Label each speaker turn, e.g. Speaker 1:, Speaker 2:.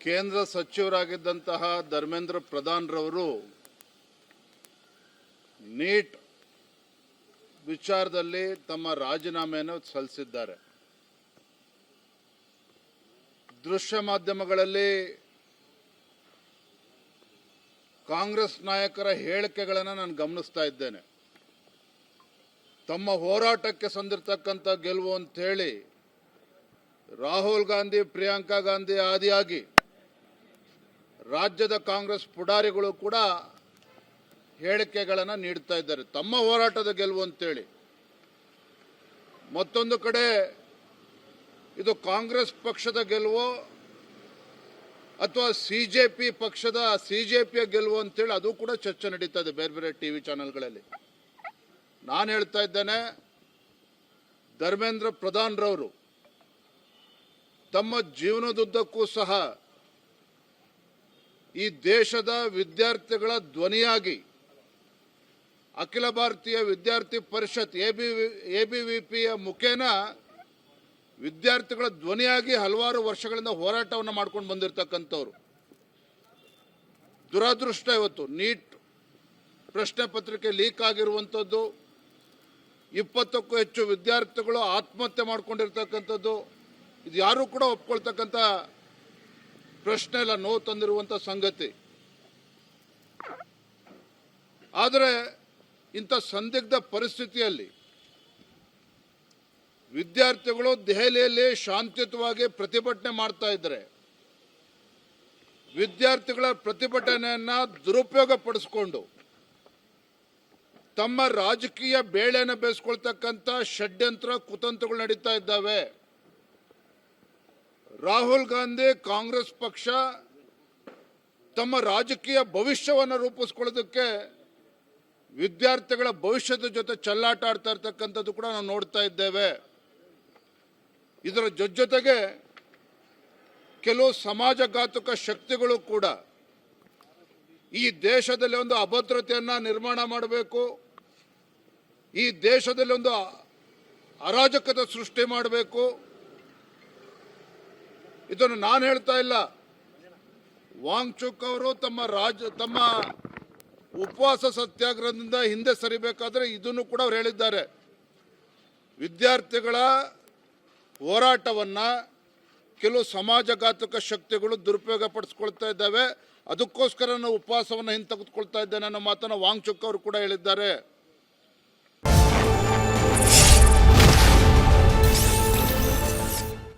Speaker 1: ಕೇಂದ್ರ ಸಚಿವರಾಗಿದ್ದಂತಹ ಧರ್ಮೇಂದ್ರ ಪ್ರಧಾನ್ ರವರು ನೀಟ್ ವಿಚಾರದಲ್ಲಿ ತಮ್ಮ ರಾಜೀನಾಮೆಯನ್ನು ಸಲ್ಲಿಸಿದ್ದಾರೆ. ದೃಶ್ಯ ಮಾಧ್ಯಮಗಳಲ್ಲಿ ಕಾಂಗ್ರೆಸ್ ನಾಯಕರ ಹೇಳಿಕೆಗಳನ್ನು ನಾನು ಗಮನಿಸ್ತಾ ಇದ್ದೇನೆ. ತಮ್ಮ ಹೋರಾಟಕ್ಕೆ ಸಂದಿರತಕ್ಕಂಥ ಗೆಲುವು ಅಂತ ಹೇಳಿ ರಾಹುಲ್ ಗಾಂಧಿ, ಪ್ರಿಯಾಂಕಾ ಗಾಂಧಿ ಆದಿಯಾಗಿ ರಾಜ್ಯದ ಕಾಂಗ್ರೆಸ್ ಪುಡಾರಿಗಳು ಕೂಡ ಹೇಳಿಕೆಗಳನ್ನು ನೀಡ್ತಾ ಇದ್ದಾರೆ, ತಮ್ಮ ಹೋರಾಟದ ಗೆಲುವು ಅಂತೇಳಿ. ಮತ್ತೊಂದು ಕಡೆ ಇದು ಕಾಂಗ್ರೆಸ್ ಪಕ್ಷದ ಗೆಲುವು ಅಥವಾ ಸಿಜೆಪಿಯ ಗೆಲುವು ಅಂತೇಳಿ ಅದು ಕೂಡ ಚರ್ಚೆ ನಡೀತಾ ಇದೆ ಬೇರೆ ಬೇರೆ ಟಿವಿ ಚಾನೆಲ್ಗಳಲ್ಲಿ. ನಾನು ಹೇಳ್ತಾ ಇದ್ದೇನೆ, ಧರ್ಮೇಂದ್ರ ಪ್ರಧಾನ್ ರವರು ತಮ್ಮ ಜೀವನದುದ್ದಕ್ಕೂ ಸಹ ಈ ದೇಶದ ವಿದ್ಯಾರ್ಥಿಗಳ ಧ್ವನಿಯಾಗಿ ಅಖಿಲ ಭಾರತೀಯ ವಿದ್ಯಾರ್ಥಿ ಪರಿಷತ್ ಎಬಿವಿಪಿಯ ಮುಖೇನ ವಿದ್ಯಾರ್ಥಿಗಳ ಧ್ವನಿಯಾಗಿ ಹಲವಾರು ವರ್ಷಗಳಿಂದ ಹೋರಾಟವನ್ನು ಮಾಡ್ಕೊಂಡು ಬಂದಿರತಕ್ಕಂಥವ್ರು. ದುರದೃಷ್ಟ ಇವತ್ತು ನೀಟ್ ಪ್ರಶ್ನೆ ಪತ್ರಿಕೆ ಲೀಕ್ ಆಗಿರುವಂಥದ್ದು, 20ಕ್ಕೂ ಹೆಚ್ಚು ವಿದ್ಯಾರ್ಥಿಗಳು ಆತ್ಮಹತ್ಯೆ ಮಾಡ್ಕೊಂಡಿರ್ತಕ್ಕಂಥದ್ದು, ಇದು ಯಾರೂ ಕೂಡ ಒಪ್ಕೊಳ್ತಕ್ಕಂಥ ಪ್ರಶ್ನೆ ಇಲ್ಲ, ನೋವು ತಂದಿರುವಂಥ ಸಂಗತಿ. ಆದರೆ ಇಂಥ ಸಂದಿಗ್ಧ ಪರಿಸ್ಥಿತಿಯಲ್ಲಿ ವಿದ್ಯಾರ್ಥಿಗಳು ದೆಹಲಿಯಲ್ಲಿ ಶಾಂತಿಯುತವಾಗಿ ಪ್ರತಿಭಟನೆ ಮಾಡ್ತಾ ಇದ್ದಾರೆ. ವಿದ್ಯಾರ್ಥಿಗಳ ಪ್ರತಿಭಟನೆಯನ್ನ ದುರುಪಯೋಗ ಪಡಿಸಿಕೊಂಡು ತಮ್ಮ ರಾಜಕೀಯ ಬೇಳೆಯನ್ನು ಬೇಯಿಸ್ಕೊಳ್ತಕ್ಕಂಥ ಷಡ್ಯಂತ್ರ ಕುತಂತ್ರಗಳು ನಡೀತಾ ಇದ್ದಾವೆ. ರಾಹುಲ್ ಗಾಂಧಿ, ಕಾಂಗ್ರೆಸ್ ಪಕ್ಷ ತಮ್ಮ ರಾಜಕೀಯ ಭವಿಷ್ಯವನ್ನು ರೂಪಿಸ್ಕೊಳ್ಳೋದಕ್ಕೆ ವಿದ್ಯಾರ್ಥಿಗಳ ಭವಿಷ್ಯದ ಜೊತೆ ಚೆಲ್ಲಾಟ ಆಡ್ತಾ ಇರ್ತಕ್ಕಂಥದ್ದು ಕೂಡ ನಾವು ನೋಡ್ತಾ ಇದ್ದೇವೆ. ಇದರ ಜೊತೆಗೆ ಕೆಲವು ಸಮಾಜಘಾತುಕ ಶಕ್ತಿಗಳು ಕೂಡ ಈ ದೇಶದಲ್ಲಿ ಒಂದು ಅಭದ್ರತೆಯನ್ನು ನಿರ್ಮಾಣ ಮಾಡಬೇಕು, ಈ ದೇಶದಲ್ಲಿ ಒಂದು ಅರಾಜಕತೆ ಸೃಷ್ಟಿ ಮಾಡಬೇಕು. ಇದನ್ನು ನಾನು ಹೇಳ್ತಾ ಇಲ್ಲ, ವಾಂಗ್ಚುಕ್ ಅವರು ತಮ್ಮ ಉಪವಾಸ ಸತ್ಯಾಗ್ರಹದಿಂದ ಹಿಂದೆ ಸರಿಬೇಕಾದ್ರೆ ಇದನ್ನು ಕೂಡ ಅವರು ಹೇಳಿದ್ದಾರೆ. ವಿದ್ಯಾರ್ಥಿಗಳ ಹೋರಾಟವನ್ನ ಕೆಲವು ಸಮಾಜಘಾತುಕ ಶಕ್ತಿಗಳು ದುರುಪಯೋಗ ಪಡಿಸ್ಕೊಳ್ತಾ ಇದ್ದಾವೆ, ಅದಕ್ಕೋಸ್ಕರ ನಾವು ಉಪವಾಸವನ್ನು ಹಿಂತೆಗೆದುಕೊಳ್ತಾ ಇದ್ದೇನೆ ಅನ್ನೋ ಮಾತನ್ನು ವಾಂಗ್ಚುಕ್ ಅವರು ಕೂಡ ಹೇಳಿದ್ದಾರೆ.